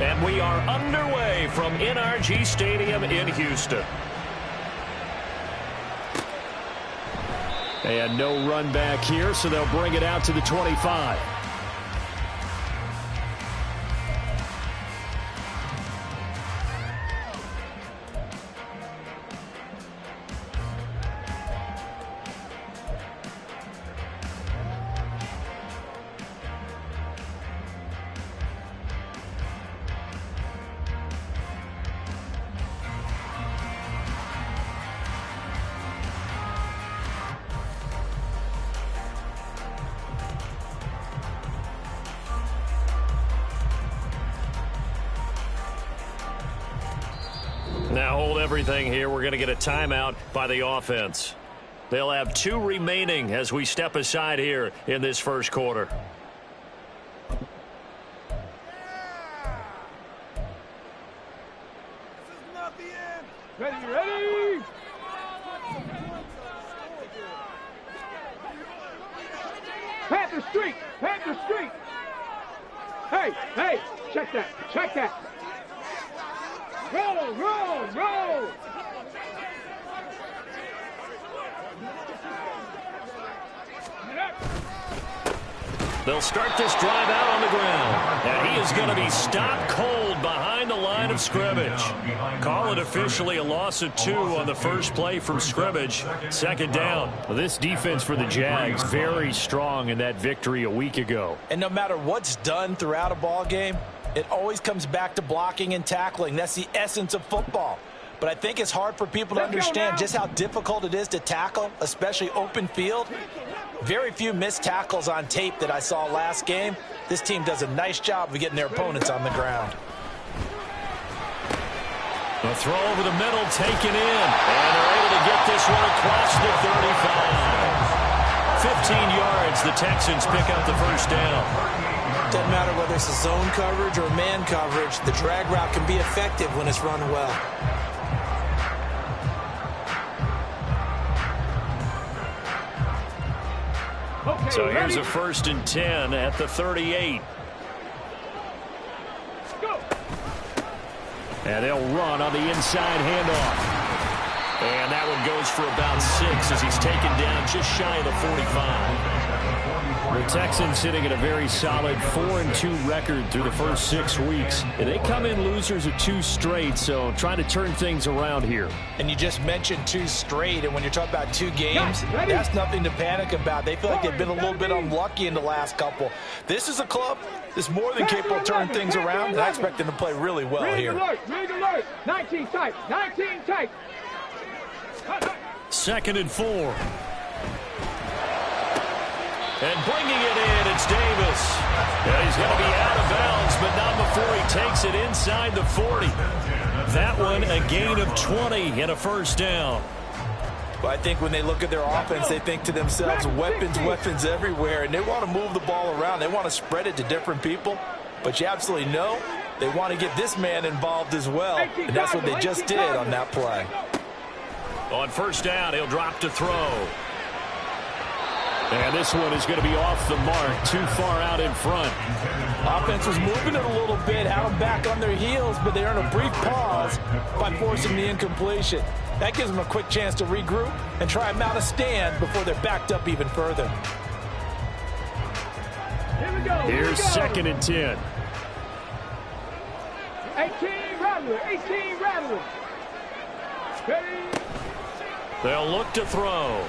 And we are underway from NRG Stadium in Houston. And no run back here, so they'll bring it out to the 25. Now hold everything here. We're going to get a timeout by the offense. They'll have 2 remaining as we step aside here in this first quarter. Ready? Panther Street! Panther Street! Hey! Check that! Roll! They'll start this drive out on the ground. And he is going to be stopped cold behind the line of scrimmage. Call it officially a loss of 2 on the first play from scrimmage. Second down. Well, this defense for the Jags, very strong in that victory a week ago. And no matter what's done throughout a ball game, it always comes back to blocking and tackling. That's the essence of football. But I think it's hard for people to understand just how difficult it is to tackle, especially open field. Very few missed tackles on tape that I saw last game. This team does a nice job of getting their opponents on the ground. The throw over the middle taken in. And they're able to get this one across the 35. 15 yards, the Texans pick up the first down. Doesn't matter whether it's a zone coverage or man coverage, the drag route can be effective when it's run well. So here's a 1st and 10 at the 38. And they'll run on the inside handoff. And that one goes for about 6 as he's taken down just shy of the 45. The Texans sitting at a very solid 4-2 record through the first 6 weeks. And they come in losers of 2 straight, so trying to turn things around here. And you just mentioned 2 straight, and when you're talking about 2 games, that's nothing to panic about. They feel like they've been a little bit unlucky in the last couple. This is a club that's more than capable of turning things around, and I expect them to play really well here. Rig alert! 19 tight! 19 tight! 2nd and 4. And bringing it in, it's Davis. And he's going to be out of bounds, but not before he takes it inside the 40. That one, a gain of 20 and a first down. Well, I think when they look at their offense, they think to themselves, weapons everywhere, and they want to move the ball around. They want to spread it to different people, but you absolutely know they want to get this man involved as well, and that's what they just did on that play. On first down, he'll drop to throw. And this one is going to be off the mark, too far out in front. Offense was moving it a little bit, had them back on their heels, but they earned a brief pause by forcing the incompletion. That gives them a quick chance to regroup and try and mount a stand before they're backed up even further. Here's 2nd and 10. 18 Rattler. Ready? They'll look to throw.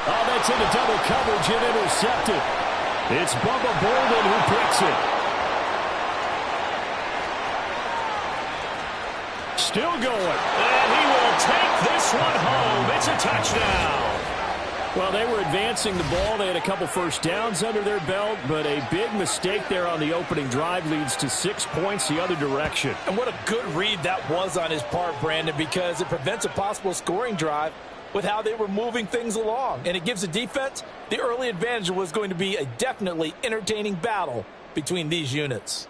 Oh, that's into double coverage and intercepted. It's Bubba Bolden who picks it. Still going. And he will take this one home. It's a touchdown. Well, they were advancing the ball. They had a couple first downs under their belt, but a big mistake there on the opening drive leads to 6 points the other direction. And what a good read that was on his part, Brandon, because it prevents a possible scoring drive with how they were moving things along. And it gives the defense the early advantage. Was going to be a definitely entertaining battle between these units.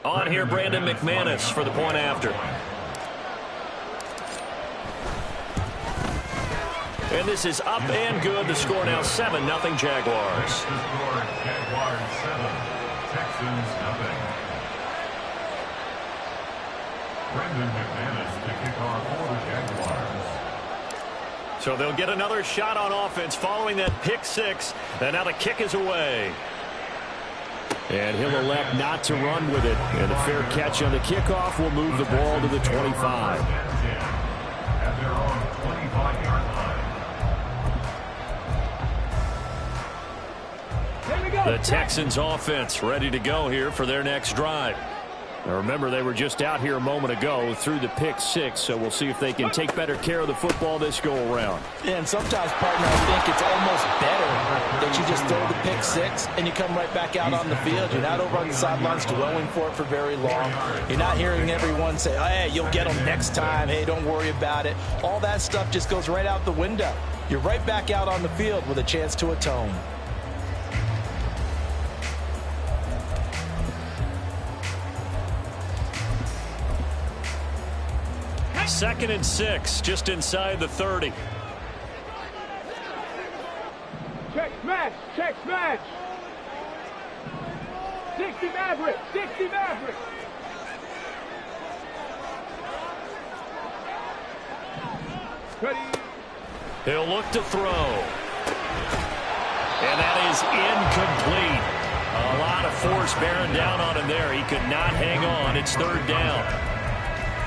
On here, Brandon McManus for the point after. And this is up and good. The score now 7-0 Jaguars. Jaguars 7, Texans 0. Brendan McManus to kick off for the Jaguars. So they'll get another shot on offense following that pick six. And now the kick is away. And he'll elect not to run with it. And a fair catch on the kickoff will move the ball to the 25. At their own 25-yard line. The Texans offense ready to go here for their next drive. Now remember, they were just out here a moment ago through the pick six, so we'll see if they can take better care of the football this go around. Yeah, and sometimes, partner, I think it's almost better that you just throw the pick six and you come right back out on the field. You're not over on the sidelines dwelling for it for very long. You're not hearing everyone say, oh, hey, you'll get them next time. Hey, don't worry about it. All that stuff just goes right out the window. You're right back out on the field with a chance to atone. Second and 6, just inside the 30. Check smash, check smash. 60 Maverick, 60 Maverick. Ready. He'll look to throw. And that is incomplete. A lot of force bearing down on him there. He could not hang on. It's third down.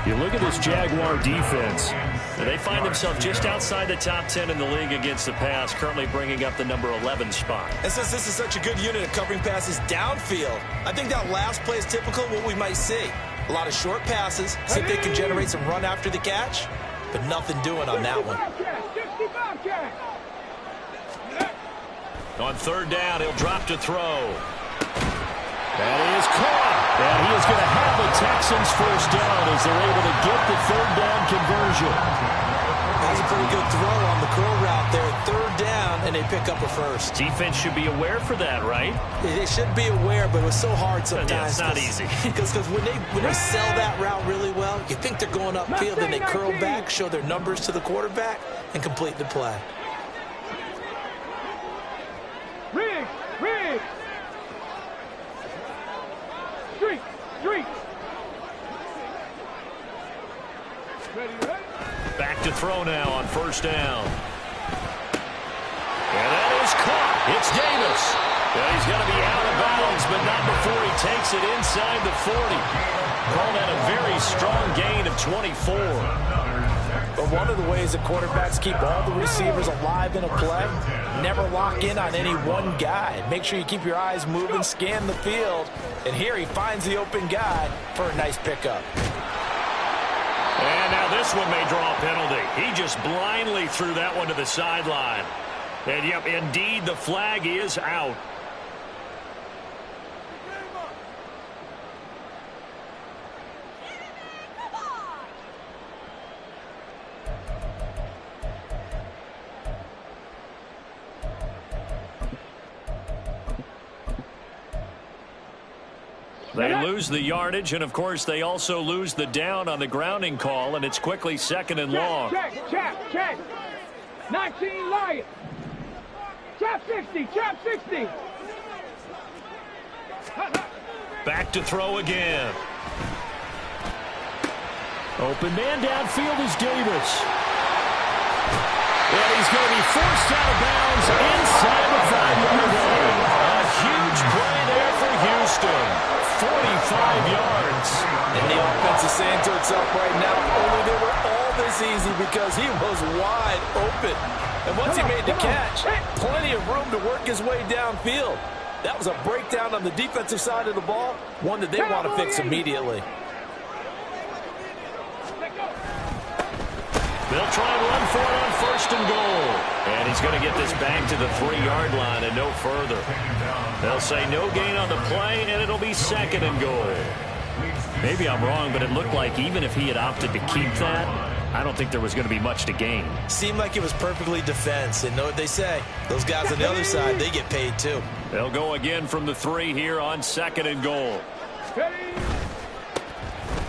You look at this Jaguar defense. They find themselves just outside the top 10 in the league against the pass, currently bringing up the number 11 spot. And since this is such a good unit of covering passes downfield, I think that last play is typical of what we might see. A lot of short passes, see if they can generate some run after the catch, but nothing doing on that one. On third down, he'll drop to throw. That is caught. And he is going to have the Texans first down as they're able to get the third down conversion. That's a pretty good throw on the curl route there. Third down, and they pick up a first. Defense should be aware for that, right? They should be aware, but it was so hard sometimes. Yeah, it's not easy. Because when they sell that route really well, you think they're going upfield, and they curl back, show their numbers to the quarterback, and complete the play. Riggs, Riggs. Street, street. Ready, ready. Back to throw now on first down. And that is caught. It's Davis. And he's going to be out of bounds, but not before he takes it inside the 40. Call that a very strong gain of 24. But one of the ways that quarterbacks keep all the receivers alive in a play, never lock in on any one guy. Make sure you keep your eyes moving, scan the field. And here he finds the open guy for a nice pickup. And now this one may draw a penalty. He just blindly threw that one to the sideline. And, yep, indeed, the flag is out. They lose the yardage, and, of course, they also lose the down on the grounding call, and it's quickly second and long. Check. 19 Lions. Chop 60, chop 60. Back to throw again. Open man downfield is Davis. And he's going to be forced out of bounds inside the 5-yard line. A huge play there for Houston. 45 yards. And the offense is saying to itself right now, only they were all this easy because he was wide open. And once he made the catch, plenty of room to work his way downfield. That was a breakdown on the defensive side of the ball, one that they want to fix immediately. They'll try and run for it on first and goal. And he's going to get this back to the 3-yard line and no further. They'll say no gain on the play, and it'll be second and goal. Maybe I'm wrong, but it looked like even if he had opted to keep that, I don't think there was going to be much to gain. Seemed like it was perfectly defense. And know what they say? Those guys on the other side, they get paid too. They'll go again from the 3 here on second and goal.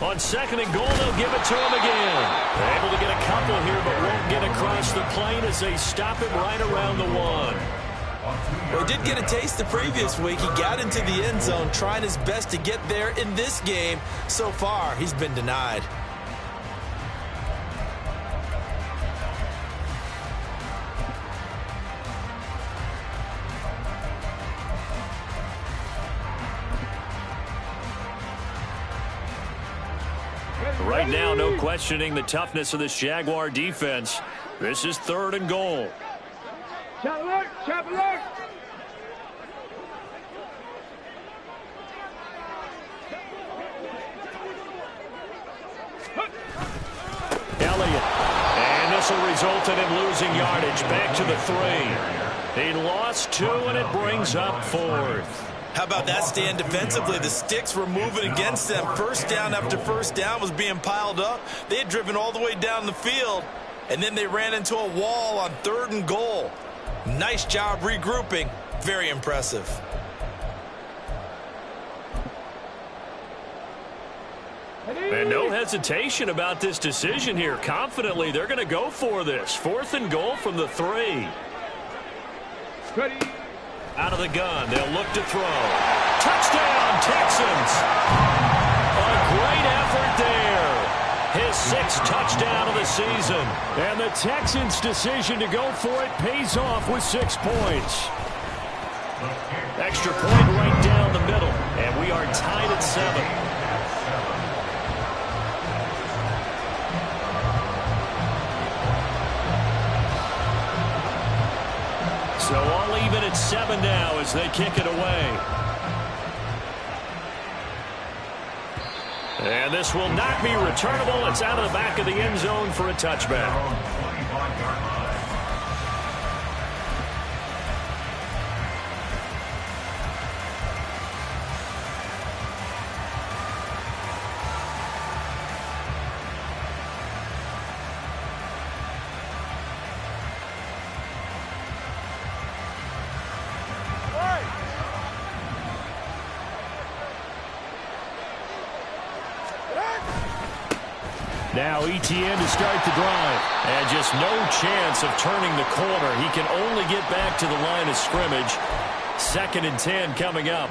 On 2nd and goal, they'll give it to him again. They're able to get a couple here, but won't get across the plane as they stop him right around the 1. Well, he did get a taste the previous week. He got into the end zone, trying his best to get there in this game. So far, he's been denied. Right now, no questioning the toughness of this Jaguar defense. This is 3rd and goal. Chop alert, chop alert. Elliott. And this will result in him losing yardage. Back to the 3. He lost 2, and it brings up 4th. How about that stand defensively? The sticks were moving against them. First down after first down was being piled up. They had driven all the way down the field, and then they ran into a wall on 3rd and goal. Nice job regrouping. Very impressive. And no hesitation about this decision here. Confidently, they're going to go for this. 4th and goal from the 3. Ready. Out of the gun, they'll look to throw. Touchdown, Texans! A great effort there. His 6th touchdown of the season. And the Texans' decision to go for it pays off with 6 points. Extra point right down the middle. And we are tied at 7. So all even at 7 now as they kick it away. And this will not be returnable. It's out of the back of the end zone for a touchback. Now ETN to start the drive. And just no chance of turning the corner. He can only get back to the line of scrimmage. 2nd and 10 coming up.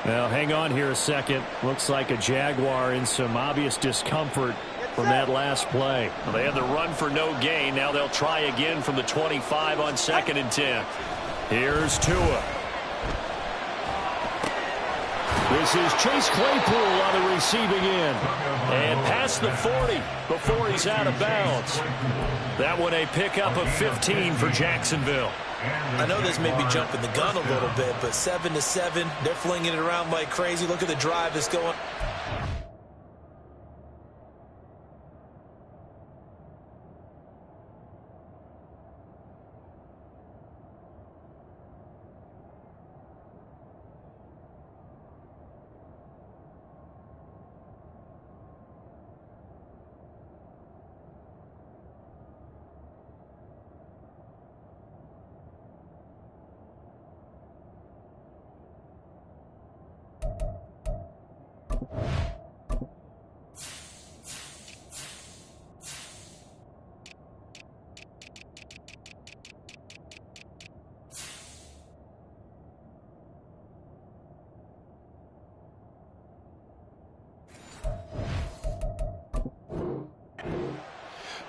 Now hang on here a second. Looks like a Jaguar in some obvious discomfort from that last play. Well, they had the run for no gain. Now they'll try again from the 25 on 2nd and 10. Here's Tua. This is Chase Claypool on the receiving end. And past the 40 before he's out of bounds. That one a pickup of 15 for Jacksonville. I know this may be jumping the gun a little bit, but 7-7, they're flinging it around like crazy. Look at the drive that's going.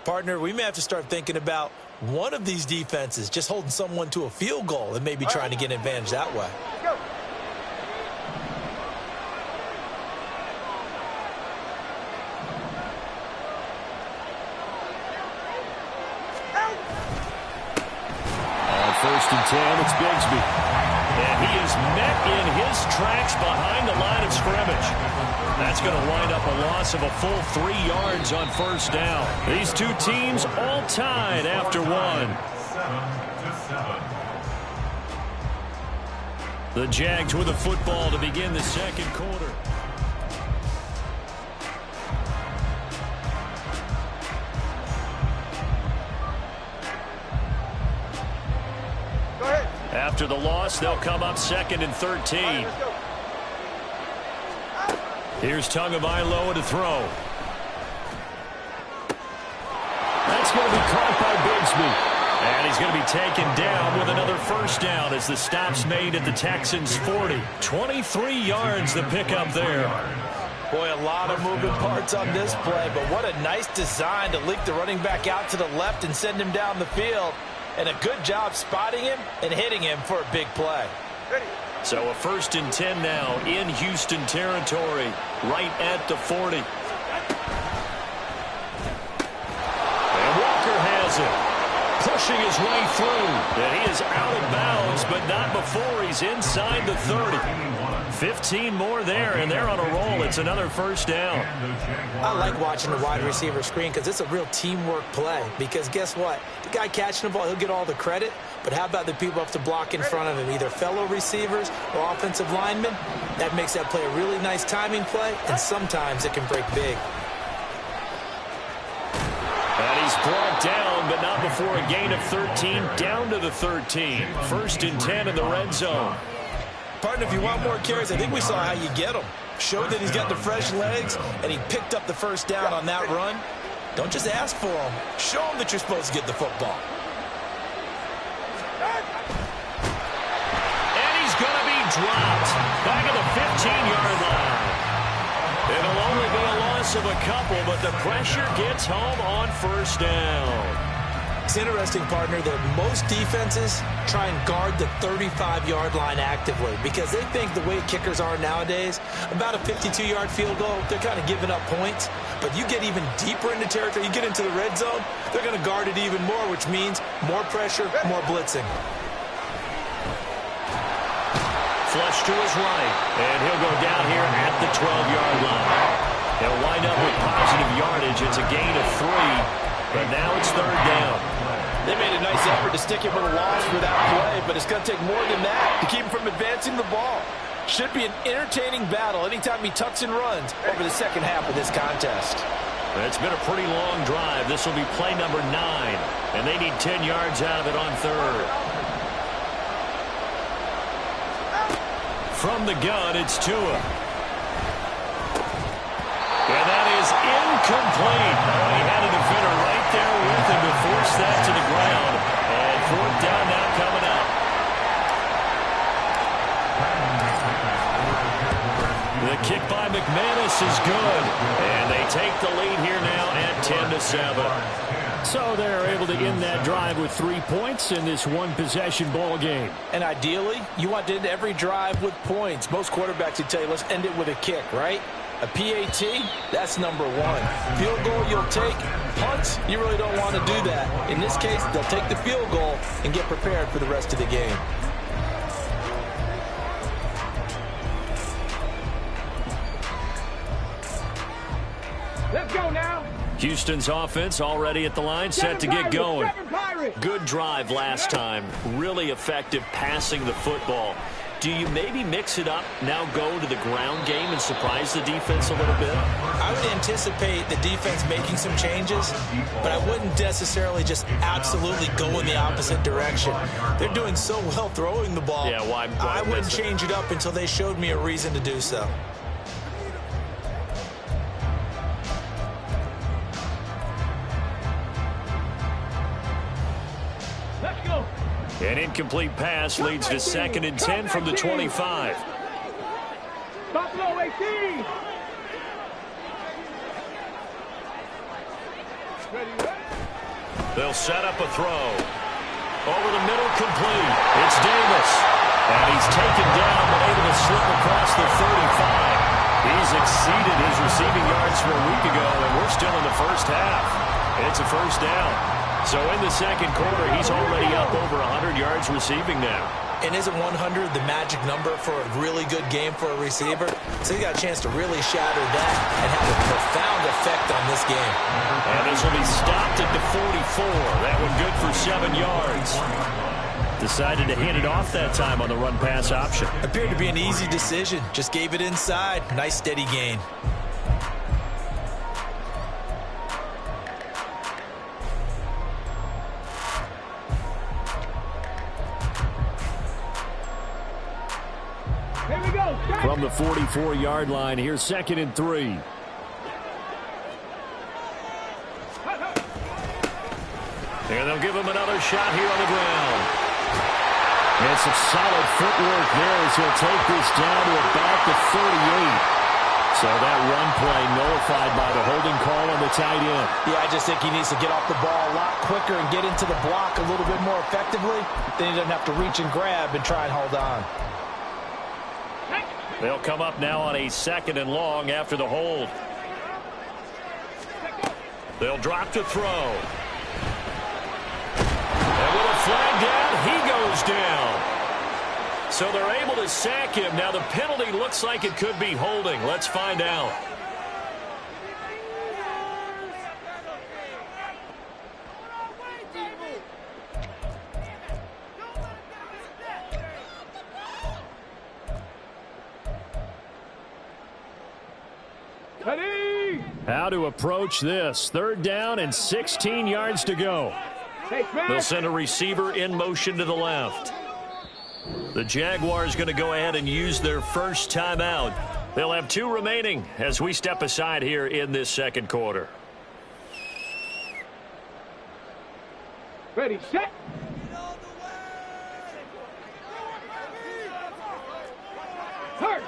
Partner, we may have to start thinking about one of these defenses just holding someone to a field goal and maybe trying to get an advantage that way. Go. On 1st and 10, it's Bigsby. And he is met in his tracks behind the line of scrimmage. That's going to wind up a loss of a full 3 yards on 1st down. These two teams all tied after 1. 7-7. The Jags with the football to begin the 2nd quarter. Go ahead. After the loss, they'll come up 2nd and 13. All right, let's go. Here's Tagovailoa to throw. That's going to be caught by Bigsby. And he's going to be taken down with another first down as the stop's made at the Texans' 40. 23 yards the pickup there. Boy, a lot of moving parts on this play, but what a nice design to leak the running back out to the left and send him down the field. And a good job spotting him and hitting him for a big play. So a 1st and 10 now in Houston territory, right at the 40. And Walker has it. Pushing his way through. And he is out of bounds, but not before he's inside the 30. 15 more there, and they're on a roll. It's another first down. I like watching the wide receiver screen because it's a real teamwork play. Because guess what? The guy catching the ball, he'll get all the credit. But how about the people up to block in front of him, either fellow receivers or offensive linemen? That makes that play a really nice timing play, and sometimes it can break big. And he's brought down, but not before a gain of 13, down to the 13. 1st and 10 in the red zone. Partner, if you want more carries, I think we saw how you get them. Showed that he's got the fresh legs, and he picked up the first down on that run. Don't just ask for them. Show them that you're supposed to get the football. And he's going to be dropped back at the 15-yard line. It'll only be a loss of a couple, but the pressure gets home on first down. It's interesting, partner, that most defenses try and guard the 35-yard line actively because they think the way kickers are nowadays, about a 52-yard field goal, they're kind of giving up points. But you get even deeper into territory, you get into the red zone, they're going to guard it even more, which means more pressure, more blitzing. Flush to his right, and he'll go down here at the 12-yard line. He'll wind up with positive yardage. It's a gain of 3, but now it's 3rd down. They made a nice effort to stick him with a loss for that play, but it's going to take more than that to keep him from advancing the ball. Should be an entertaining battle anytime he tucks and runs over the second half of this contest. It's been a pretty long drive. This will be play number 9, and they need 10 yards out of it on 3rd. From the gun, it's Tua. And that is incomplete. He had a defender right there with him to force that to the ground. And 4th down now coming up. The kick by McManus is good. And they take the lead here now at 10-7. So they're able to end that drive with 3 points in this one-possession ball game. And ideally, you want to end every drive with points. Most quarterbacks would tell you, let's end it with a kick, right? A PAT, that's number 1. Field goal you'll take. Punts, you really don't want to do that. In this case, they'll take the field goal and get prepared for the rest of the game. Let's go now. Houston's offense already at the line, set to get going. Good drive last time. Really effective passing the football. Do you maybe mix it up, now go to the ground game and surprise the defense a little bit? I would anticipate the defense making some changes, but I wouldn't necessarily just absolutely go in the opposite direction. They're doing so well throwing the ball. Yeah, why I wouldn't change it up until they showed me a reason to do so. An incomplete pass leads to 2nd and 10 from the 25. Buffalo 18. They'll set up a throw. Over the middle, complete. It's Davis. And he's taken down, but able to slip across the 35. He's exceeded his receiving yards from a week ago, and we're still in the first half. It's a first down. So in the second quarter, he's already up over 100 yards receiving now. And isn't 100 the magic number for a really good game for a receiver? So he got a chance to really shatter that and have a profound effect on this game. And this will be stopped at the 44. That one good for 7 yards. Decided to hand it off that time on the run-pass option. Appeared to be an easy decision. Just gave it inside. Nice steady gain. Here we go. From the 44-yard line, here's 2nd and 3. And they'll give him another shot here on the ground. And some solid footwork there as he'll take this down to about the 38. So that run play nullified by the holding call on the tight end. Yeah, I just think he needs to get off the ball a lot quicker and get into the block a little bit more effectively. Then he doesn't have to reach and grab and try and hold on. They'll come up now on a 2nd and long after the hold. They'll drop to throw. And with a flag down, he goes down. So they're able to sack him. Now the penalty looks like it could be holding. Let's find out. How to approach this. 3rd down and 16 yards to go. They'll send a receiver in motion to the left. The Jaguars going to go ahead and use their first timeout. They'll have 2 remaining as we step aside here in this 2nd quarter. Ready, set. Hurt.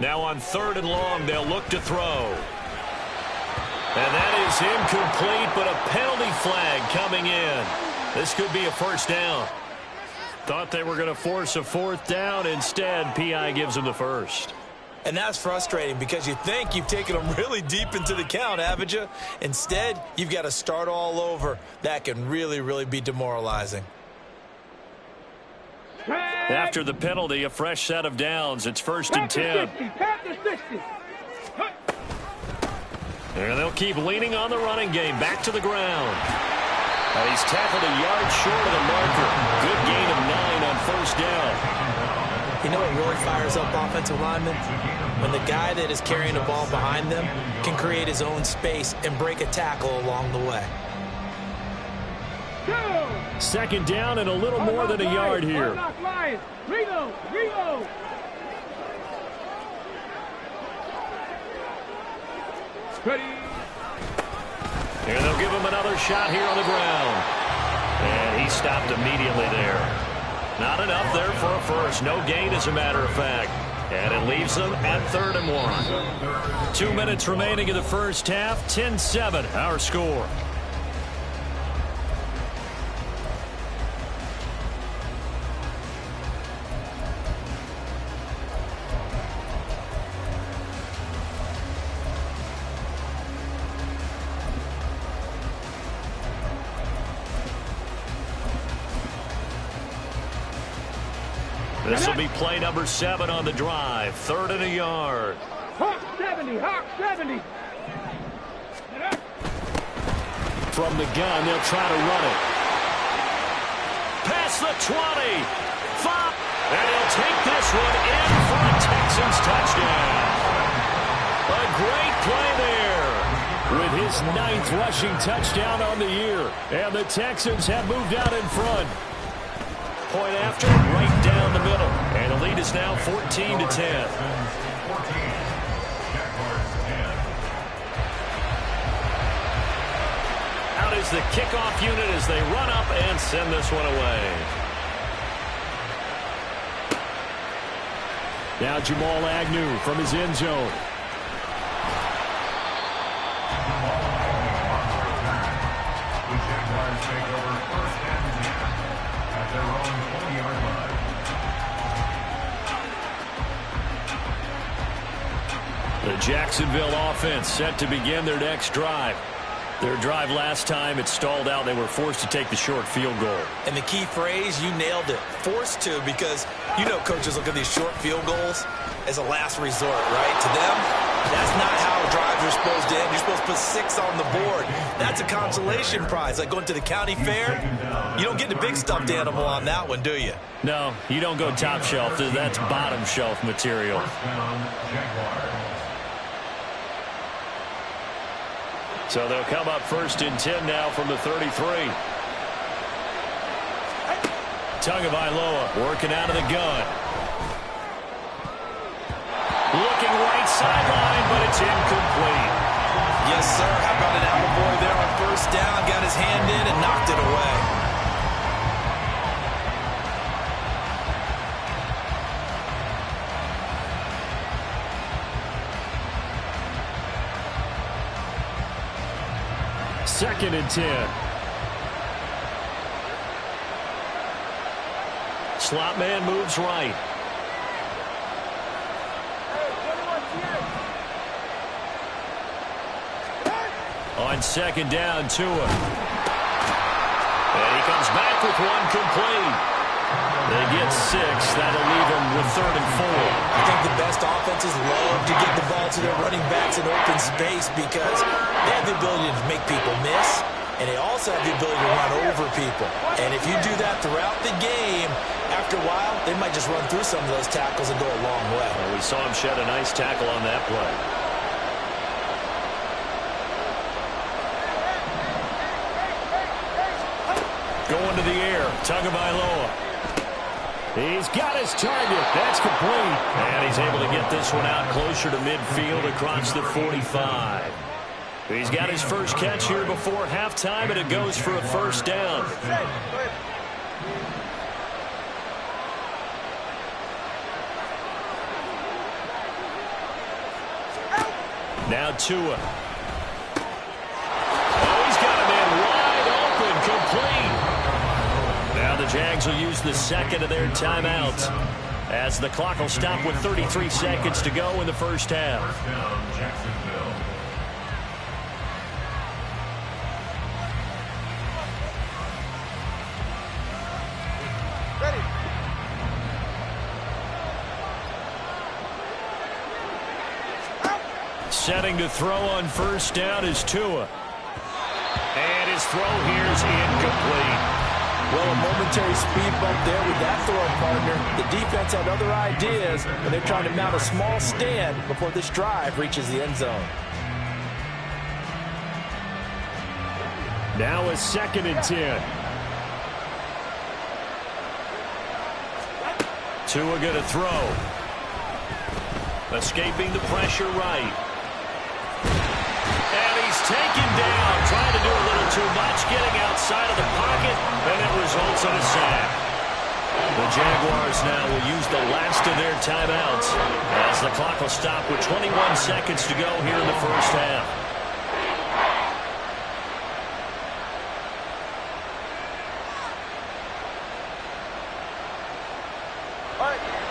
Now on 3rd and long, they'll look to throw. And that is incomplete, but a penalty flag coming in. This could be a 1st down. Thought they were going to force a 4th down. Instead, P.I. gives them the 1st. And that's frustrating because you think you've taken them really deep into the count, haven't you? Instead, you've got to start all over. That can really, really be demoralizing. After the penalty, a fresh set of downs. It's 1st and 10. And they'll keep leaning on the running game. Back to the ground. And he's tackled a yard short of the marker. Good gain of 9 on 1st down. You know what really fires up offensive linemen? When the guy that is carrying the ball behind them can create his own space and break a tackle along the way. 2nd down and a little more than a yard here. Reload. Ready. And they'll give him another shot here on the ground. And he stopped immediately there. Not enough there for a 1st. No gain, as a matter of fact. And it leaves them at 3rd and 1. 2 minutes remaining in the 1st half. 10-7, our score. This will be play number 7 on the drive. 3rd and a yard. Hawk 70. From the gun, they'll try to run it. Past the 20. 5. And he'll take this one in for a Texans touchdown. A great play there. With his 9th rushing touchdown on the year. And the Texans have moved out in front. Point after, right down the middle. And the lead is now 14-10. Out is the kickoff unit as they run up and send this one away. Now Jamal Agnew from his end zone. The Jaguars take over 1st and 10 at their own 40-yard line. The Jacksonville offense set to begin their next drive. Their drive last time, it stalled out. They were forced to take the short field goal. And the key phrase, you nailed it, forced to, because you know coaches look at these short field goals as a last resort, right? To them, that's not how drives are supposed to end. You're supposed to put 6 on the board. That's a consolation prize. Like going to the county fair, you don't get the big stuffed animal on that one, do you? No, you don't go top shelf. That's bottom shelf material. So they'll come up 1st and 10 now from the 33. Tagovailoa working out of the gun. Looking right sideline, but it's incomplete. Yes, sir. How about an attaboy there on 1st down? Got his hand in and knocked it away. Second and 10. Slot man moves right. On 2nd down, Tua. And he comes back with one complete. They get 6. That'll leave them with 3rd and 4. I think the best offenses love to get the ball to their running backs in open space because they have the ability to make people miss, and they also have the ability to run over people. And if you do that throughout the game, after a while, they might just run through some of those tackles and go a long way. Well, we saw him shed a nice tackle on that play. Going to the air, Tagovailoa. He's got his target. That's complete. And he's able to get this one out closer to midfield across the 45. He's got his first catch here before halftime, and it goes for a 1st down. Now Tua. Oh, he's got a man wide open, complete. Now the Jags will use the 2nd of their timeouts as the clock will stop with 33 seconds to go in the 1st half. 1st down, Jacksonville. Setting to throw on 1st down is Tua. And his throw here is incomplete. Well, a momentary speed bump there with that throw, partner. The defense had other ideas, and they're trying to mount a small stand before this drive reaches the end zone. Now a 2nd and 10. Tua going to throw. Escaping the pressure right. And he's taken down, trying to do a little too much, getting outside of the pocket, and it results in a sack. The Jaguars now will use the last of their timeouts as the clock will stop with 21 seconds to go here in the 1st half.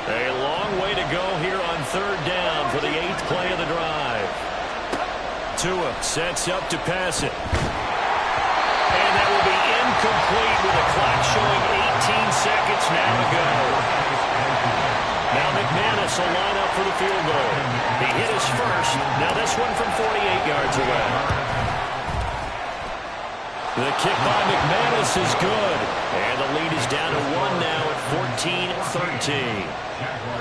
A long way to go here on 3rd down for the 8th play of the drive. Tua sets up to pass it. And that will be incomplete with the clock showing 18 seconds now to go. Now McManus will line up for the field goal. He hit his first. Now this one from 48 yards away. The kick by McManus is good. And the lead is down to 1 now at 14-13.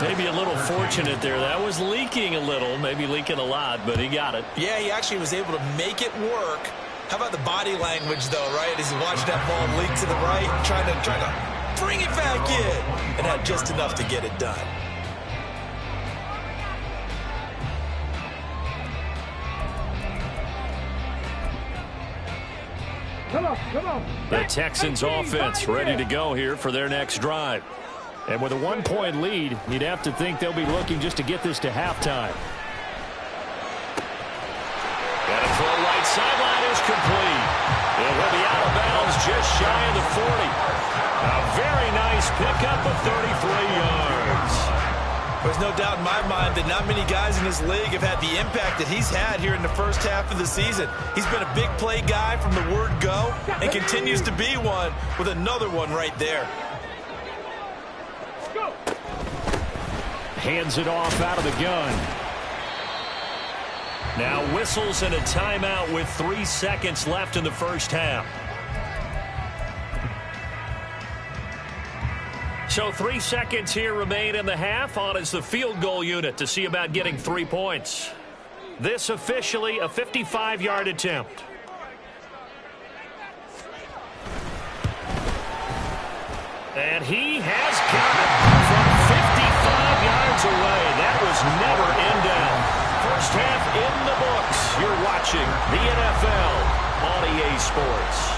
Maybe a little fortunate there. That was leaking a little, maybe leaking a lot, but he got it. Yeah, he actually was able to make it work. How about the body language, though, right? As he watched that ball leak to the right, trying to bring it back in, and had just enough to get it done. Come on. The Texans offense ready to go here for their next drive. And with a 1-point lead, you'd have to think they'll be looking just to get this to halftime. Got a throw right sideline is complete. It will be out of bounds just shy of the 40. A very nice pickup of 33 yards. There's no doubt in my mind that not many guys in this league have had the impact that he's had here in the 1st half of the season. He's been a big play guy from the word go and continues to be one with another one right there. Hands it off out of the gun. Now whistles and a timeout with 3 seconds left in the 1st half. So 3 seconds here remain in the half. On is the field goal unit to see about getting 3 points. This officially a 55-yard attempt. And he has got it from 55 yards away. That was never in doubt. First half in the books. You're watching the NFL on EA Sports.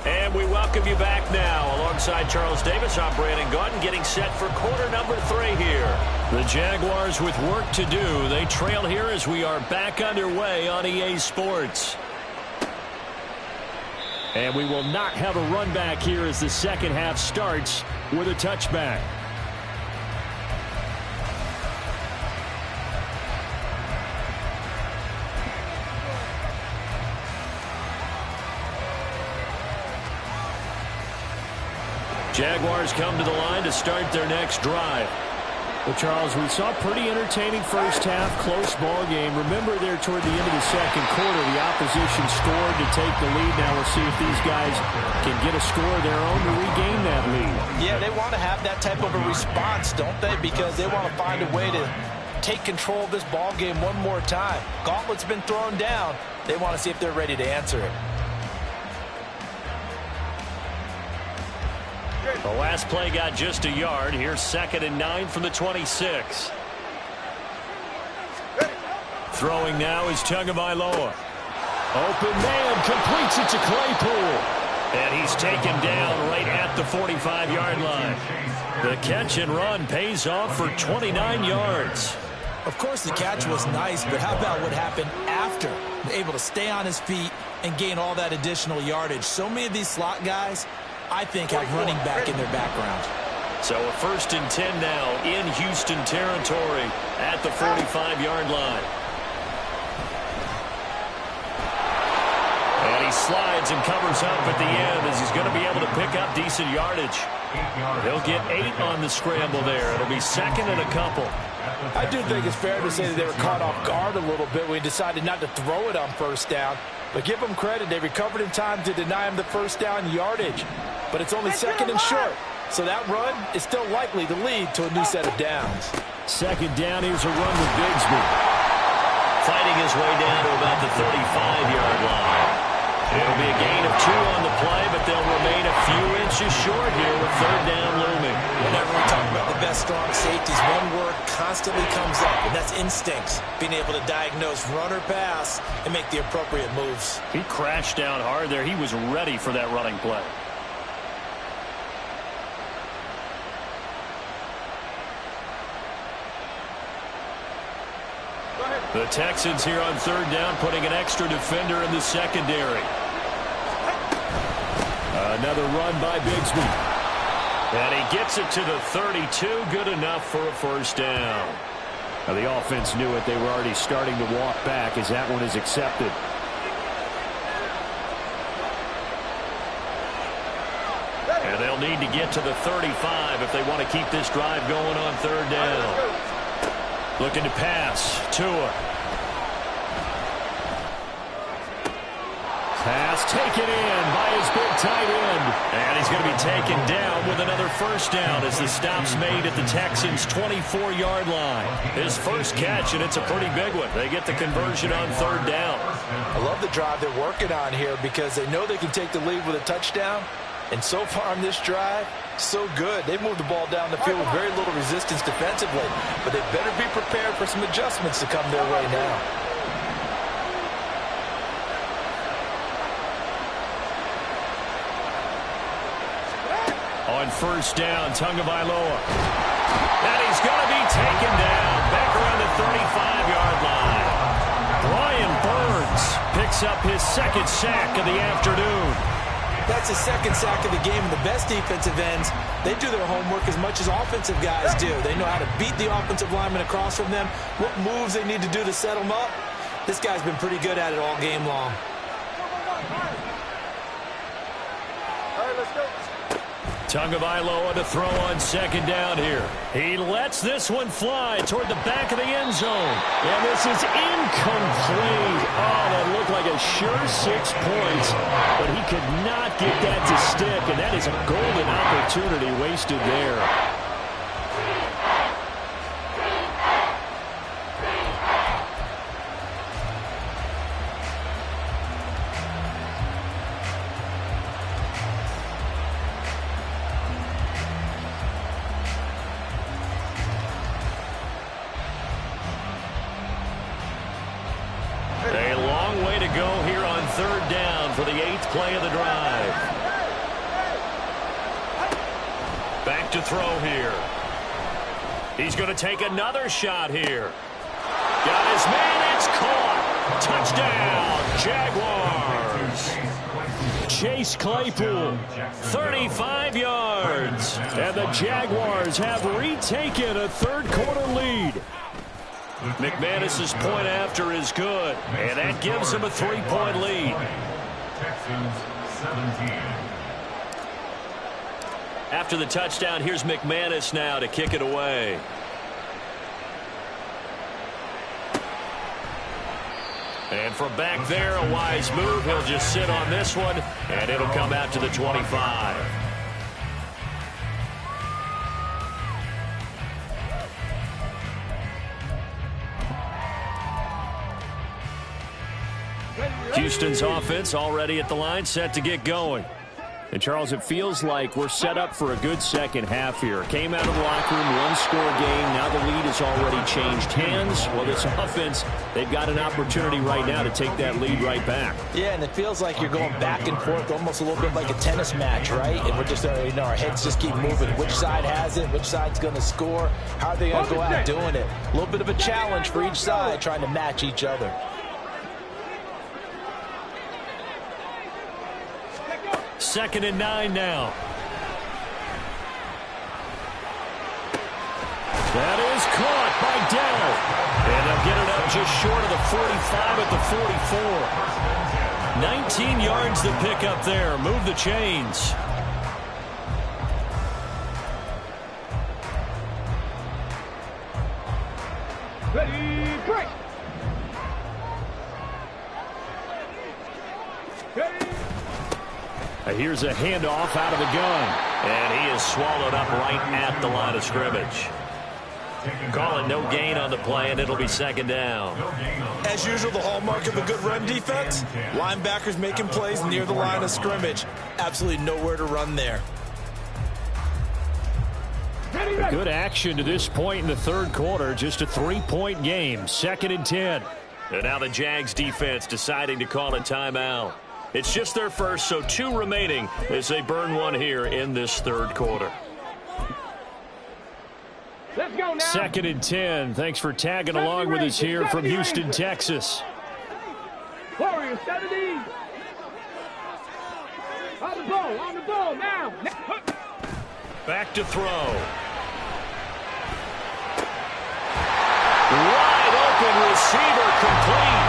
And we welcome you back now. Alongside Charles Davis, I'm Brandon Gaudin, getting set for quarter number 3 here. The Jaguars with work to do. They trail here as we are back underway on EA Sports. And we will not have a run back here as the second half starts with a touchback. Jaguars come to the line to start their next drive. Well, Charles, we saw a pretty entertaining first half, close ball game. Remember there toward the end of the second quarter, the opposition scored to take the lead. Now we'll see if these guys can get a score of their own to regain that lead. Yeah, they want to have that type of a response, don't they? Because they want to find a way to take control of this ball game one more time. Gauntlet's been thrown down. They want to see if they're ready to answer it. The last play got just a yard. Here's 2nd and 9 from the 26. Throwing now is Tagovailoa. Open man, completes it to Claypool. And he's taken down right at the 45-yard line. The catch and run pays off for 29 yards. Of course, the catch was nice, but how about what happened after? Able to stay on his feet and gain all that additional yardage. So many of these slot guys, I think, have running back in their background. So a 1st and 10 now in Houston territory at the 45-yard line. And he slides and covers up at the end as he's going to be able to pick up decent yardage. He'll get 8 on the scramble there. It'll be 2nd and a couple. I do think it's fair to say that they were caught off guard a little bit when he decided not to throw it on first down. But give them credit, they recovered in time to deny him the first down yardage. But it's only 2nd and short, so that run is still likely to lead to a new set of downs. 2nd down, here's a run with Bigsby. Fighting his way down to about the 35-yard line. It'll be a gain of 2 on the play, but they'll remain a few inches short here with 3rd down looming. Whenever we talk about the best strong safeties, one word constantly comes up, and that's instincts. Being able to diagnose run or pass and make the appropriate moves. He crashed down hard there. He was ready for that running play. The Texans here on 3rd down, putting an extra defender in the secondary. Another run by Bigsby. And he gets it to the 32. Good enough for a 1st down. Now the offense knew it. They were already starting to walk back as that one is accepted. And they'll need to get to the 35 if they want to keep this drive going on 3rd down. Looking to pass. Tua. Pass taken in by his big tight end. And he's going to be taken down with another 1st down as the stop's made at the Texans' 24-yard line. His first catch, and it's a pretty big one. They get the conversion on 3rd down. I love the drive they're working on here because they know they can take the lead with a touchdown. And so far on this drive, so good. They moved the ball down the field with very little resistance defensively. But they better be prepared for some adjustments to come their way now. On 1st down, Tagovailoa. And he's going to be taken down back around the 35-yard line. Brian Burns picks up his 2nd sack of the afternoon. That's his 2nd sack of the game, and the best defensive ends, they do their homework as much as offensive guys do. They know how to beat the offensive lineman across from them, what moves they need to do to set them up. This guy's been pretty good at it all game long. All right, let's go. Tagovailoa to throw on second down here. He lets this one fly toward the back of the end zone. And this is incomplete. Oh, that looked like a sure 6 points. But he could not get that to stick. And that is a golden opportunity wasted there. A long way to go here on third down for the 8th play of the drive. Back to throw here. He's going to take another shot here. Got his man. It's caught. Touchdown, Jaguars. Chase Claypool, 35 yards. And the Jaguars have retaken a third-quarter lead. McManus's point after is good, and that gives him a 3-point lead. Texans 17. After the touchdown, here's McManus now to kick it away. And from back there, a wise move. He'll just sit on this one, and it'll come out to the 25. Houston's offense already at the line, set to get going. And, Charles, it feels like we're set up for a good second half here. Came out of the locker room, one-score game. Now the lead has already changed hands. Well, this offense, they've got an opportunity right now to take that lead right back. Yeah, and it feels like you're going back and forth, almost a little bit like a tennis match, right? And we're just, our heads just keep moving. Which side has it? Which side's going to score? How are they going to go out doing it? A little bit of a challenge for each side, trying to match each other. Second and 9 now. That is caught by Dell. And they'll get it up just short of the 45 at the 44. 19 yards to pick up there. Move the chains. Ready, break. Ready. Here's a handoff out of the gun. And he is swallowed up right at the line of scrimmage. Calling no gain on the play, and it'll be second down. As usual, the hallmark of a good run defense, linebackers making plays near the line of scrimmage. Absolutely nowhere to run there. A good action to this point in the third quarter. Just a 3-point game. Second and 10. And now the Jags defense deciding to call a timeout. It's just their first, so 2 remaining as they burn one here in this third quarter. Let's go now. Second and 10. Thanks for tagging along with us here from Houston, Texas. Warriors 70. On the ball now. Back to throw. Wide open receiver complete.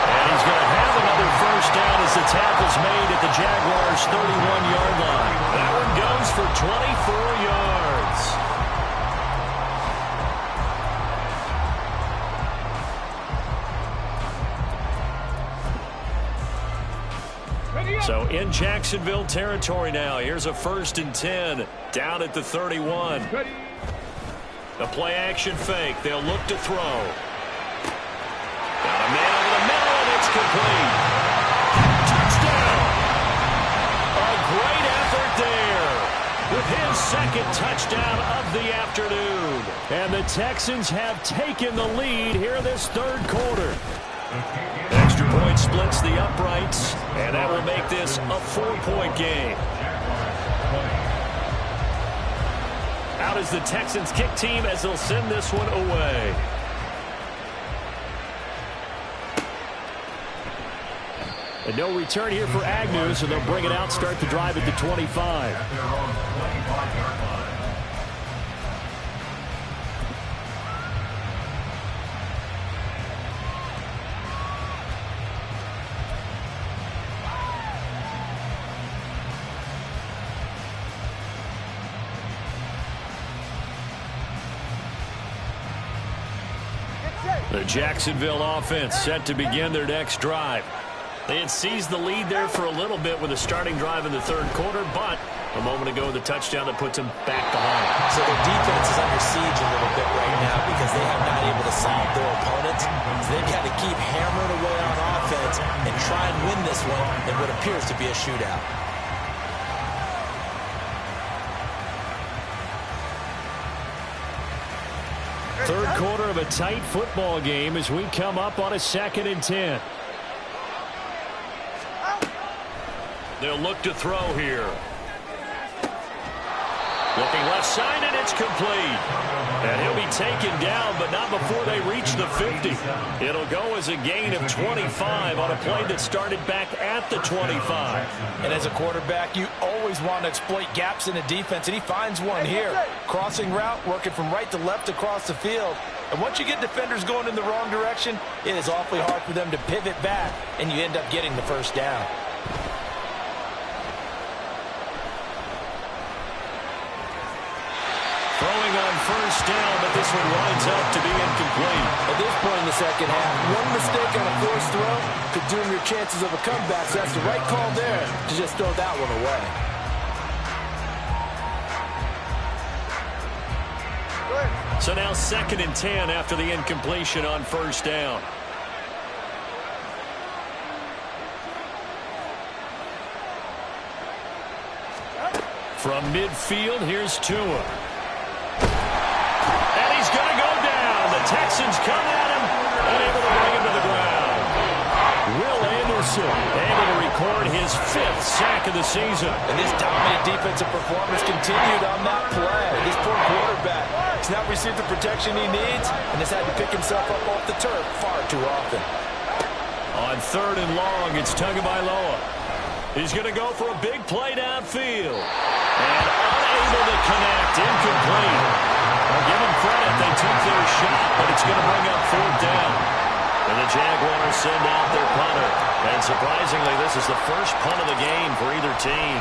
And he's going to have another first down as the tackle's made at the Jaguars' 31-yard line. That one goes for 24 yards. So in Jacksonville territory now. Here's a 1st and 10 down at the 31. The play action fake. They'll look to throw. Got a man over the middle, and it's complete. Touchdown. A great effort there with his second touchdown of the afternoon. And the Texans have taken the lead here in this third quarter. Extra point splits the uprights, and that will make this a 4-point game. Out is the Texans kick team as they'll send this one away. And no return here for Agnew, so they'll bring it out, start the drive at the 25. The Jacksonville offense set to begin their next drive. They had seized the lead there for a little bit with a starting drive in the third quarter, but a moment ago the touchdown that puts them back behind. So their defense is under siege a little bit right now because they have not able to solve their opponents. So they've got to keep hammering away on offense and try and win this one in what appears to be a shootout. Third quarter of a tight football game as we come up on a 2nd and 10. They'll look to throw here. Looking left side, and it's complete. And he'll be taken down, but not before they reach the 50. It'll go as a gain of 25 on a play that started back at the 25. And as a quarterback, you always want to exploit gaps in the defense, and he finds one here. Crossing route, working from right to left across the field. And once you get defenders going in the wrong direction, it is awfully hard for them to pivot back, and you end up getting the first down. Throwing on first down, but this one winds up to be incomplete. At this point in the second half, one mistake on a forced throw could doom your chances of a comeback, so that's the right call there to just throw that one away. So now 2nd and 10 after the incompletion on first down. From midfield, here's Tua. He's going to go down. The Texans come at him, unable to bring him to the ground. Will Anderson able to record his 5th sack of the season. And this dominant defensive performance continued on that play. This poor quarterback has not received the protection he needs and has had to pick himself up off the turf far too often. On 3rd and long, it's Tagovailoa. He's going to go for a big play downfield. And unable to connect, incomplete. I'll give them credit. They took their shot, but it's going to bring up 4th down. And the Jaguars send out their punter. And surprisingly, this is the first punt of the game for either team.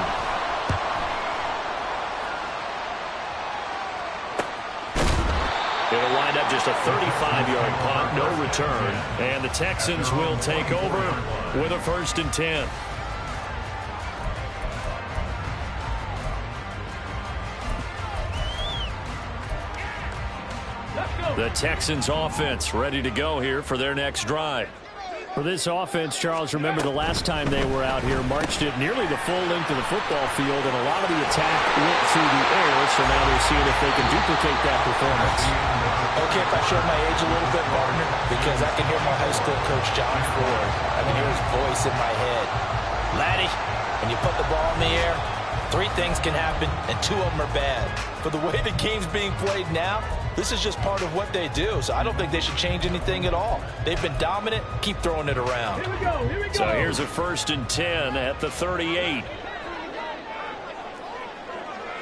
It'll wind up just a 35-yard punt, no return. And the Texans will take over with a 1st and 10. The Texans offense ready to go here for their next drive. For this offense, Charles, remember the last time they were out here, marched it nearly the full length of the football field, and a lot of the attack went through the air, so now they're seeing if they can duplicate that performance. Okay, if I show my age a little bit, partner, because I can hear my high school coach, John Ford. I can hear his voice in my head. Laddie, when you put the ball in the air, 3 things can happen, and 2 of them are bad. For the way the game's being played now, this is just part of what they do, so I don't think they should change anything at all. They've been dominant. Keep throwing it around. Here we go. Here we go. So here's a 1st and 10 at the 38.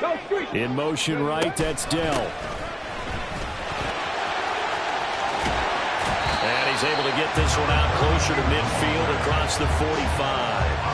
Go street. In motion right, that's Dell. And he's able to get this one out closer to midfield across the 45.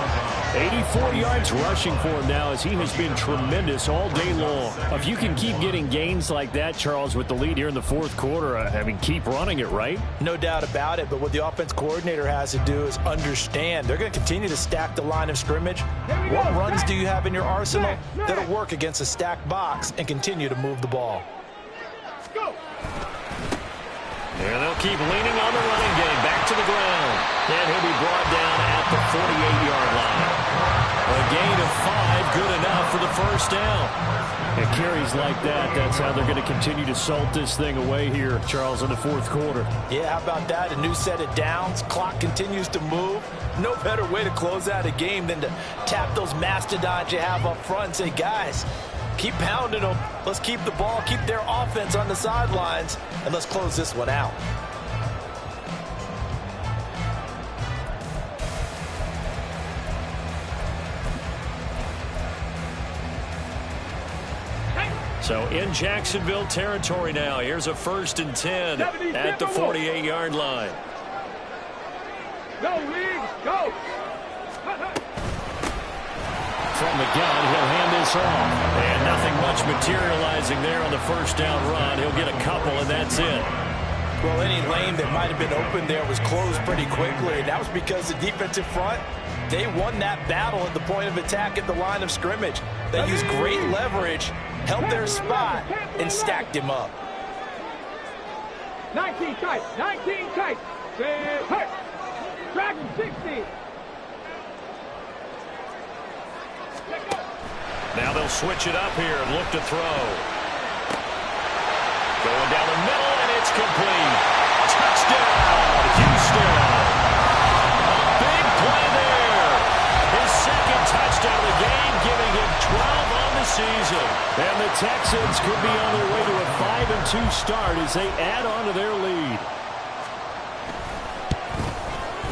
84 yards rushing for him now as he has been tremendous all day long. If you can keep getting gains like that, Charles, with the lead here in the 4th quarter, I mean, keep running it, right? No doubt about it, but what the offense coordinator has to do is understand. They're going to continue to stack the line of scrimmage. What runs do you have in your arsenal that'll work against a stacked box and continue to move the ball? Go. And they'll keep leaning on the running game. Back to the ground. And he'll be brought down at the 48-yard line. A gain of 5, good enough for the first down. And carries like that, that's how they're going to continue to salt this thing away here, Charles, in the 4th quarter. Yeah, how about that? A new set of downs. Clock continues to move. No better way to close out a game than to tap those mastodons you have up front and say, guys, keep pounding them. Let's keep the ball, keep their offense on the sidelines, and let's close this one out. So in Jacksonville territory now. Here's a 1st and 10 at the 48-yard line. Go, League. Go. From the gun, he'll hand this off. And nothing much materializing there on the first down run. He'll get a couple, and that's it. Well, any lane that might have been open there was closed pretty quickly, and that was because the defensive front, they won that battle at the point of attack at the line of scrimmage. They used great leverage, held their spot, and stacked him up. 19 tight, 19 tight. Hey, Dragon 60. Now they'll switch it up here and look to throw. Going down the middle, and it's complete. Touchdown, Houston. A big play there. His second touchdown of the game, giving him 12 on the season. And the Texans could be on their way to a 5-2 start as they add on to their lead.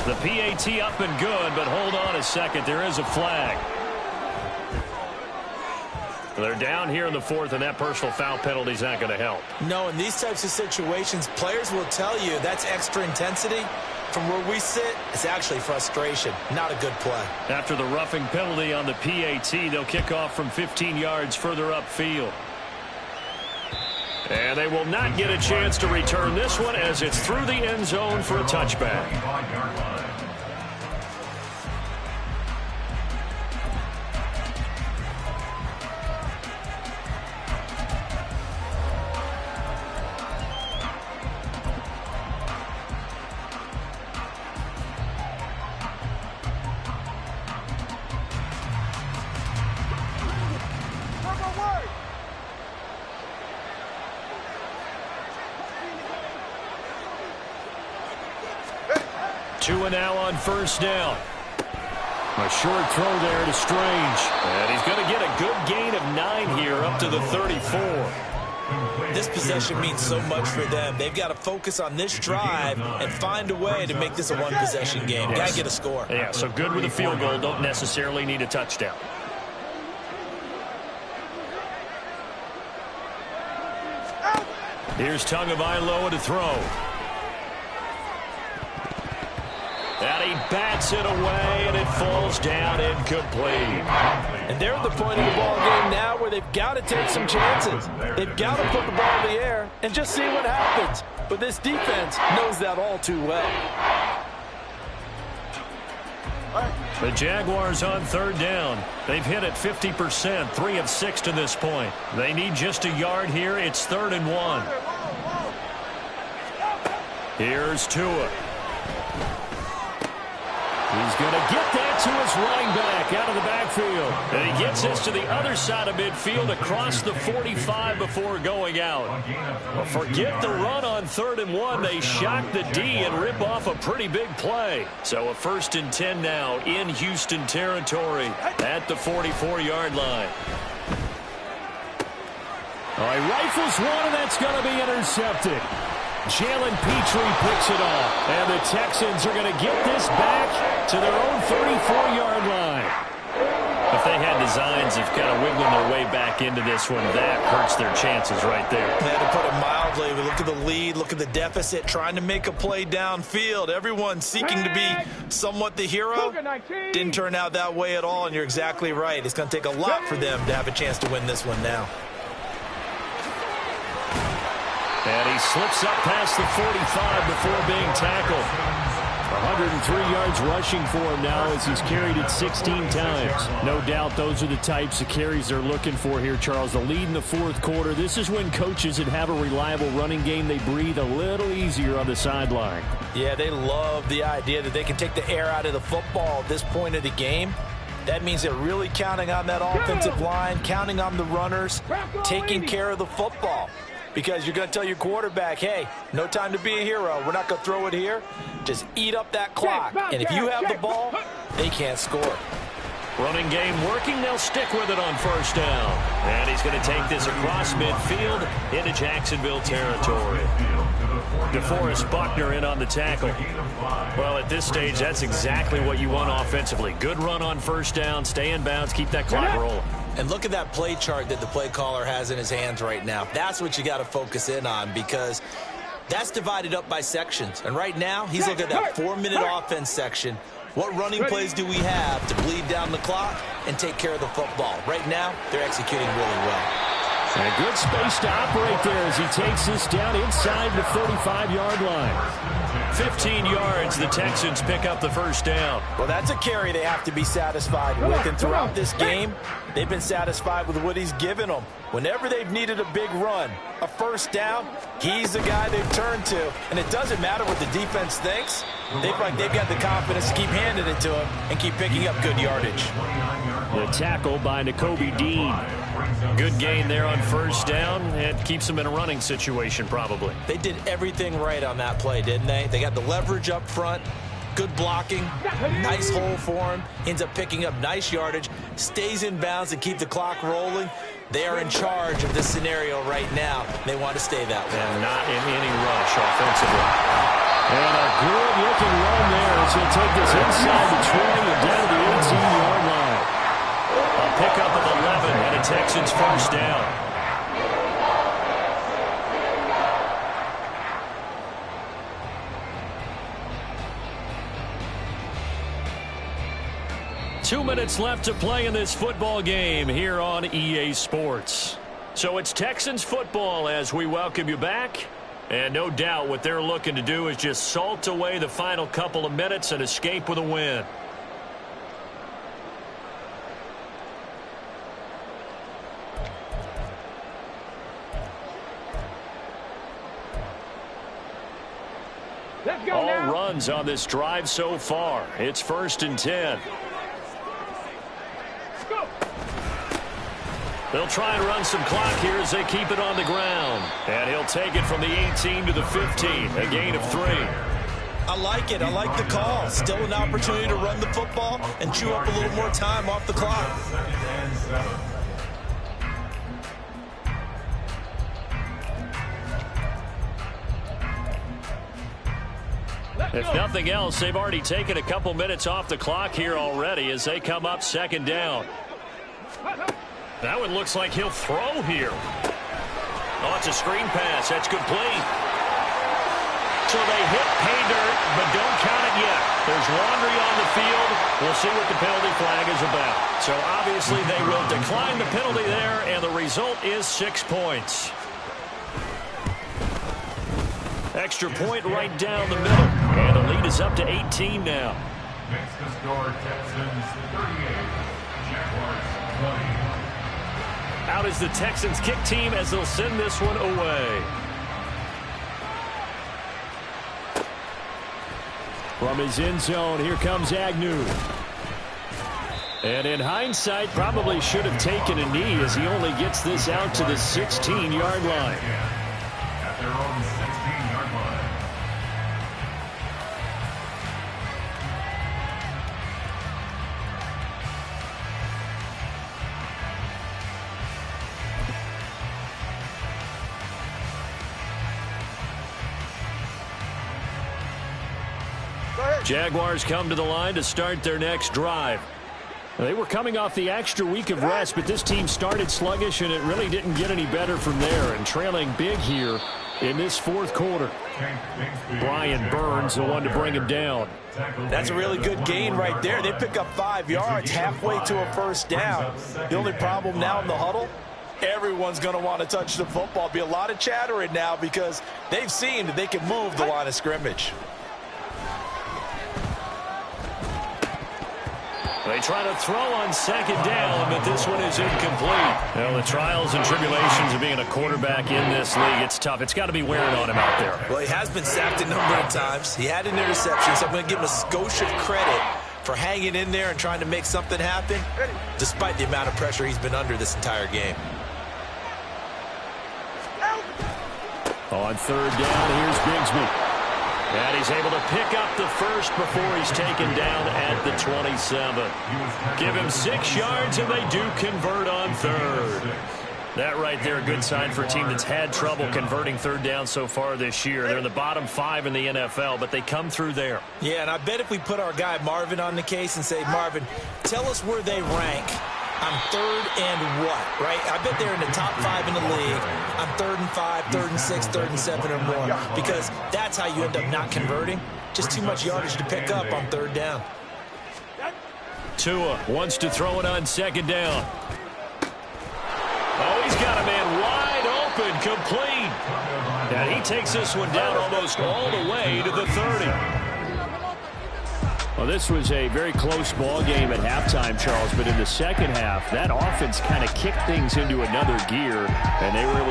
The PAT up and good, but hold on a second. There is a flag. They're down here in the fourth, and that personal foul penalty is not going to help. No, in these types of situations, players will tell you that's extra intensity. From where we sit, it's actually frustration. Not a good play. After the roughing penalty on the PAT, they'll kick off from 15 yards further upfield. And they will not get a chance to return this one as it's through the end zone for a touchback. Two and now on first down. A short throw there to Strange. And he's going to get a good gain of 9 here up to the 34. This possession means so much for them. They've got to focus on this drive and find a way to make this a one-possession game. Got to get a score. Yeah, so good with a field goal. Don't necessarily need a touchdown. Here's Tagovailoa to throw. And he bats it away, and it falls down incomplete. And they're at the point of the ball game now where they've got to take some chances. They've got to put the ball in the air and just see what happens. But this defense knows that all too well. The Jaguars on third down. They've hit it 50%, 3 of 6 to this point. They need just a yard here. It's 3rd and 1. Here's Tua. He's going to get that to his running back out of the backfield. And he gets this to the other side of midfield across the 45 before going out. Well, forget the run on 3rd and 1. They shock the D and rip off a pretty big play. So a 1st and 10 now in Houston territory at the 44-yard line. All right, rifles one, and that's going to be intercepted. Jalen Petrie picks it off, and the Texans are going to get this back to their own 34-yard line. If they had designs of kind of wiggling their way back into this one, that hurts their chances right there. Yeah, to put it mildly, we look at the lead, look at the deficit, trying to make a play downfield. Everyone seeking to be somewhat the hero. Didn't turn out that way at all, and you're exactly right. It's going to take a lot for them to have a chance to win this one now. And he slips up past the 45 before being tackled. 103 yards rushing for him now as he's carried it 16 times. No doubt those are the types of carries they're looking for here, Charles. The lead in the fourth quarter. This is when coaches that have a reliable running game, they breathe a little easier on the sideline. Yeah, they love the idea that they can take the air out of the football at this point of the game. That means they're really counting on that offensive line, counting on the runners, taking care of the football. Because you're going to tell your quarterback, hey, no time to be a hero. We're not going to throw it here. Just eat up that clock. And if you have the ball, they can't score. Running game working. They'll stick with it on first down. And he's going to take this across midfield into Jacksonville territory. DeForest Buckner in on the tackle. Well, at this stage, that's exactly what you want offensively. Good run on first down, stay in bounds, keep that clock rolling. And look at that play chart that the play caller has in his hands right now. That's what you got to focus in on because that's divided up by sections. And right now, he's looking at that 4-minute offense section. What running plays do we have to bleed down the clock and take care of the football? Right now, they're executing really well. And good space to operate there as he takes this down inside the 35-yard line. 15 yards, the Texans pick up the first down. Well, that's a carry they have to be satisfied with. And throughout this game, they've been satisfied with what he's given them. Whenever they've needed a big run, a first down, he's the guy they've turned to. And it doesn't matter what the defense thinks. They've got the confidence to keep handing it to him and keep picking up good yardage. The tackle by Nakobe Dean. Good gain there on first down. It keeps them in a running situation probably. They did everything right on that play, didn't they? They got the leverage up front, good blocking, nice hole for him, ends up picking up nice yardage, stays in bounds and keep the clock rolling. They are in charge of this scenario right now. They want to stay that way. And not in any rush offensively. And a good-looking run there as he'll take this inside the 20 and down to the 18-yard line. A pickup of 11 and a Texans first down. Two minutes left to play in this football game here on EA Sports. So it's Texans football as we welcome you back. And no doubt what they're looking to do is just salt away the final couple of minutes and escape with a win. Let's go All now. runs on this drive so far. It's 1st and 10. Go. They'll try and run some clock here as they keep it on the ground. And he'll take it from the 18 to the 15, a gain of 3. I like it. I like the call. Still an opportunity to run the football and chew up a little more time off the clock. If nothing else, they've already taken a couple minutes off the clock here already as they come up 2nd down. That one looks like he'll throw here. Oh, it's a screen pass. That's complete. So they hit pay dirt, but don't count it yet. There's laundry on the field. We'll see what the penalty flag is about. So obviously they will decline the penalty there, and the result is 6 points. Extra point right down the middle. And the lead is up to 18 now. Makes the score Texans 38, Jaguars 20. Out is the Texans kick team as they'll send this one away. From his end zone, here comes Agnew. And in hindsight, probably should have taken a knee as he only gets this out to the 16-yard line. At their own 16-yard line. Jaguars come to the line to start their next drive. They were coming off the extra week of rest, but this team started sluggish, and it really didn't get any better from there. And trailing big here in this 4th quarter. Brian Burns, the one to bring him down. That's a really good gain right there. They pick up 5 yards halfway to a first down. The only problem now in the huddle, everyone's going to want to touch the football. Be a lot of chattering now because they've seen that they can move the line of scrimmage. They try to throw on 2nd down, but this one is incomplete. Well, the trials and tribulations of being a quarterback in this league, it's tough. It's got to be wearing on him out there. Well, he has been sacked a number of times. He had an interception, so I'm going to give him a skosh of credit for hanging in there and trying to make something happen, despite the amount of pressure he's been under this entire game. On 3rd down, here's Bigsby. And he's able to pick up the first before he's taken down at the 27. Give him 6 yards, and they do convert on 3rd. That right there, a good sign for a team that's had trouble converting 3rd down so far this year. They're in the bottom 5 in the NFL, but they come through there. Yeah, and I bet if we put our guy Marvin on the case and say, Marvin, tell us where they rank on 3rd and what, right? I bet they're in the top 5 in the league on 3rd and 5, 3rd and 6, 3rd and 7 or more, because that's how you end up not converting. Just too much yardage to pick up on 3rd down. Tua wants to throw it on 2nd down. Oh, he's got a man wide open, complete. And he takes this one down almost all the way to the 30. Well, this was a very close ball game at halftime, Charles, but in the second half, that offense kind of kicked things into another gear, and they were able